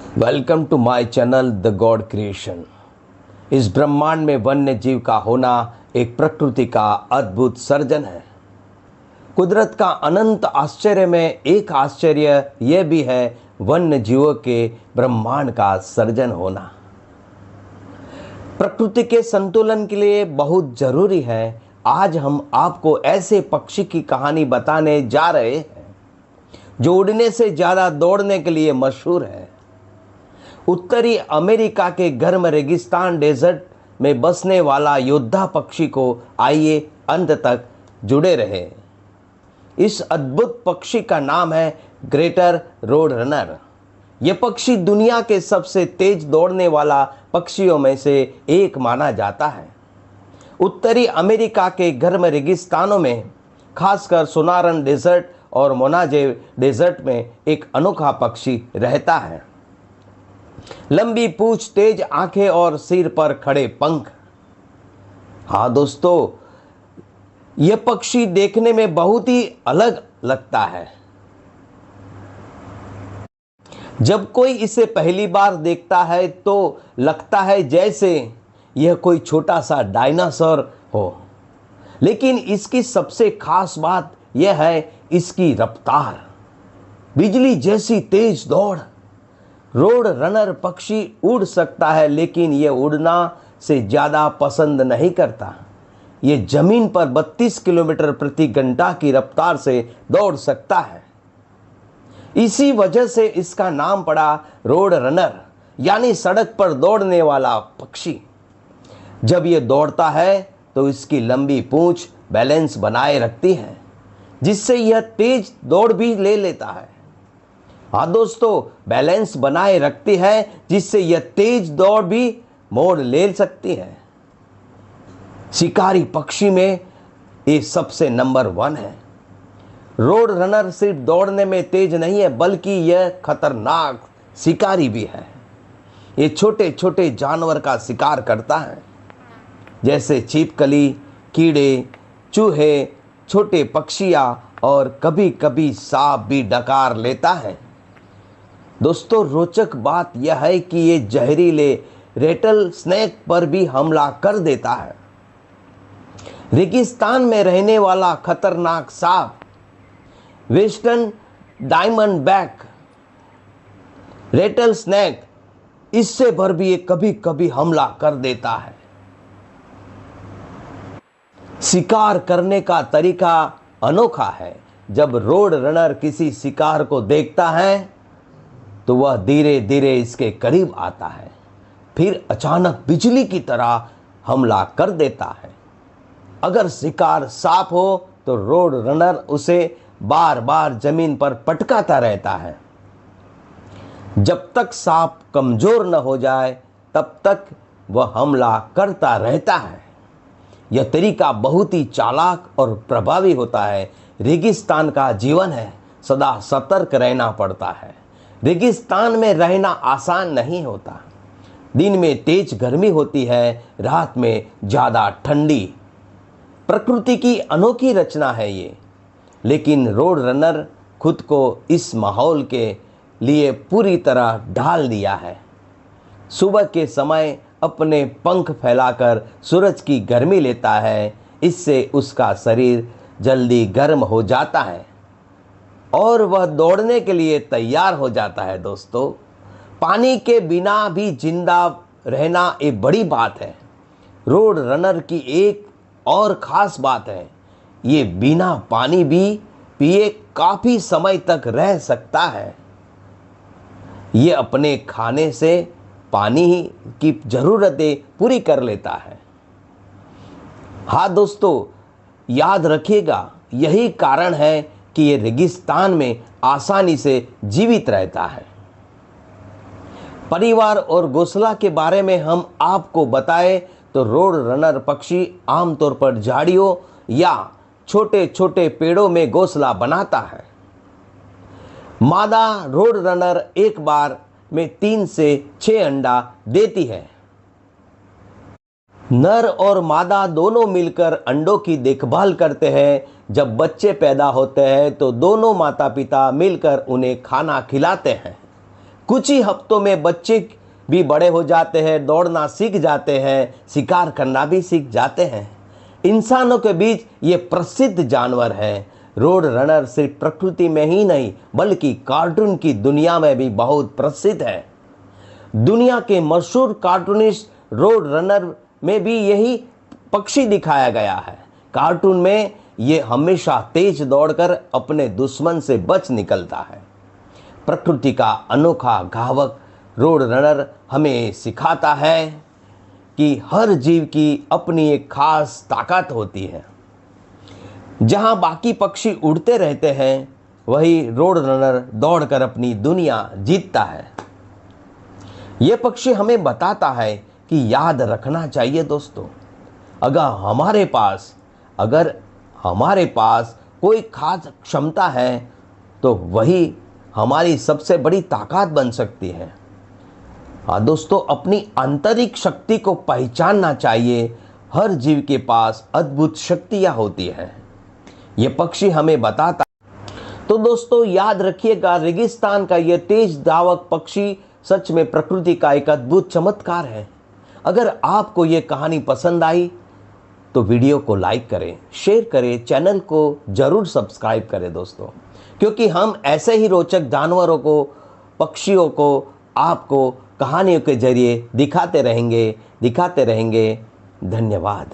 Welcome to my channel the god creation. इस ब्रह्मांड में वन्य जीव का होना एक प्रकृति का अद्भुत सर्जन है। कुदरत का अनंत आश्चर्य में एक आश्चर्य यह भी है वन्य जीवों के ब्रह्मांड का सर्जन होना। प्रकृति के संतुलन के लिए बहुत जरूरी है। आज हम आपको ऐसे पक्षी की कहानी बताने जा रहे हैं जो उड़ने से ज्यादा दौड़ने के लिए मशहूर है। उत्तरी अमेरिका के गर्म रेगिस्तान डेजर्ट में बसने वाला योद्धा पक्षी को आइए अंत तक जुड़े रहे। इस अद्भुत पक्षी का नाम है ग्रेटर रोड रनर। यह पक्षी दुनिया के सबसे तेज दौड़ने वाला पक्षियों में से एक माना जाता है। उत्तरी अमेरिका के गर्म रेगिस्तानों में, खासकर सोनारन डेजर्ट और मोनाजे डेजर्ट में एक अनोखा पक्षी रहता है। लंबी पूंछ, तेज आंखें और सिर पर खड़े पंख। हाँ दोस्तों, यह पक्षी देखने में बहुत ही अलग लगता है। जब कोई इसे पहली बार देखता है तो लगता है जैसे यह कोई छोटा सा डायनासोर हो, लेकिन इसकी सबसे खास बात यह है इसकी रफ्तार। बिजली जैसी तेज दौड़। रोड रनर पक्षी उड़ सकता है, लेकिन यह उड़ना से ज़्यादा पसंद नहीं करता। यह जमीन पर 32 किलोमीटर प्रति घंटा की रफ्तार से दौड़ सकता है। इसी वजह से इसका नाम पड़ा रोड रनर, यानी सड़क पर दौड़ने वाला पक्षी। जब यह दौड़ता है तो इसकी लंबी पूंछ बैलेंस बनाए रखती है, जिससे यह तेज दौड़ भी ले लेता है। हाँ दोस्तों, बैलेंस बनाए रखती है जिससे यह तेज दौड़ भी मोड़ ले सकती है। शिकारी पक्षी में ये सबसे नंबर 1 है। रोड रनर सिर्फ दौड़ने में तेज नहीं है, बल्कि यह खतरनाक शिकारी भी है। ये छोटे छोटे जानवर का शिकार करता है, जैसे छिपकली, कीड़े, चूहे, छोटे पक्षियां और कभी कभी सांप भी डकार लेता है। दोस्तों, रोचक बात यह है कि ये जहरीले रेटल स्नेक पर भी हमला कर देता है। रेगिस्तान में रहने वाला खतरनाक सांप western diamond back Ratle snake, इससे पर भी ये कभी कभी हमला कर देता है। शिकार करने का तरीका अनोखा है। जब रोड रनर किसी शिकार को देखता है तो वह धीरे धीरे इसके करीब आता है, फिर अचानक बिजली की तरह हमला कर देता है। अगर शिकार सांप हो तो रोड रनर उसे बार बार जमीन पर पटकाता रहता है जब तक सांप कमजोर न हो जाए, तब तक वह हमला करता रहता है। यह तरीका बहुत ही चालाक और प्रभावी होता है। रेगिस्तान का जीवन है, सदा सतर्क रहना पड़ता है। रेगिस्तान में रहना आसान नहीं होता। दिन में तेज गर्मी होती है, रात में ज़्यादा ठंडी। प्रकृति की अनोखी रचना है ये, लेकिन रोड रनर खुद को इस माहौल के लिए पूरी तरह ढाल दिया है। सुबह के समय अपने पंख फैलाकर सूरज की गर्मी लेता है, इससे उसका शरीर जल्दी गर्म हो जाता है और वह दौड़ने के लिए तैयार हो जाता है। दोस्तों, पानी के बिना भी जिंदा रहना एक बड़ी बात है। रोड रनर की एक और ख़ास बात है, ये बिना पानी भी पिए काफ़ी समय तक रह सकता है। ये अपने खाने से पानी की ज़रूरतें पूरी कर लेता है। हाँ दोस्तों, याद रखिएगा, यही कारण है कि ये रेगिस्तान में आसानी से जीवित रहता है। परिवार और घोंसला के बारे में हम आपको बताएं तो रोड रनर पक्षी आमतौर पर झाड़ियों या छोटे छोटे पेड़ों में घोंसला बनाता है। मादा रोड रनर एक बार में 3 से 6 अंडा देती है। नर और मादा दोनों मिलकर अंडों की देखभाल करते हैं। जब बच्चे पैदा होते हैं तो दोनों माता पिता मिलकर उन्हें खाना खिलाते हैं। कुछ ही हफ्तों में बच्चे भी बड़े हो जाते हैं, दौड़ना सीख जाते हैं, शिकार करना भी सीख जाते हैं। इंसानों के बीच ये प्रसिद्ध जानवर है। रोड रनर सिर्फ प्रकृति में ही नहीं बल्कि कार्टून की दुनिया में भी बहुत प्रसिद्ध है। दुनिया के मशहूर कार्टूनिस्ट रोड रनर में भी यही पक्षी दिखाया गया है। कार्टून में ये हमेशा तेज दौड़कर अपने दुश्मन से बच निकलता है। प्रकृति का अनोखा घावक रोड रनर हमें सिखाता है कि हर जीव की अपनी एक खास ताकत होती है। जहां बाकी पक्षी उड़ते रहते हैं, वही रोड रनर दौड़कर अपनी दुनिया जीतता है। यह पक्षी हमें बताता है कि याद रखना चाहिए दोस्तों, अगर हमारे पास कोई खास क्षमता है तो वही हमारी सबसे बड़ी ताकत बन सकती है। हाँ दोस्तों, अपनी आंतरिक शक्ति को पहचानना चाहिए। हर जीव के पास अद्भुत शक्तियां होती हैं, ये पक्षी हमें बताता। तो दोस्तों याद रखिएगा, रेगिस्तान का ये तेज धावक पक्षी सच में प्रकृति का एक अद्भुत चमत्कार है। अगर आपको ये कहानी पसंद आई तो वीडियो को लाइक करें, शेयर करें, चैनल को जरूर सब्सक्राइब करें दोस्तों, क्योंकि हम ऐसे ही रोचक जानवरों को, पक्षियों को आपको कहानियों के जरिए दिखाते रहेंगे। धन्यवाद।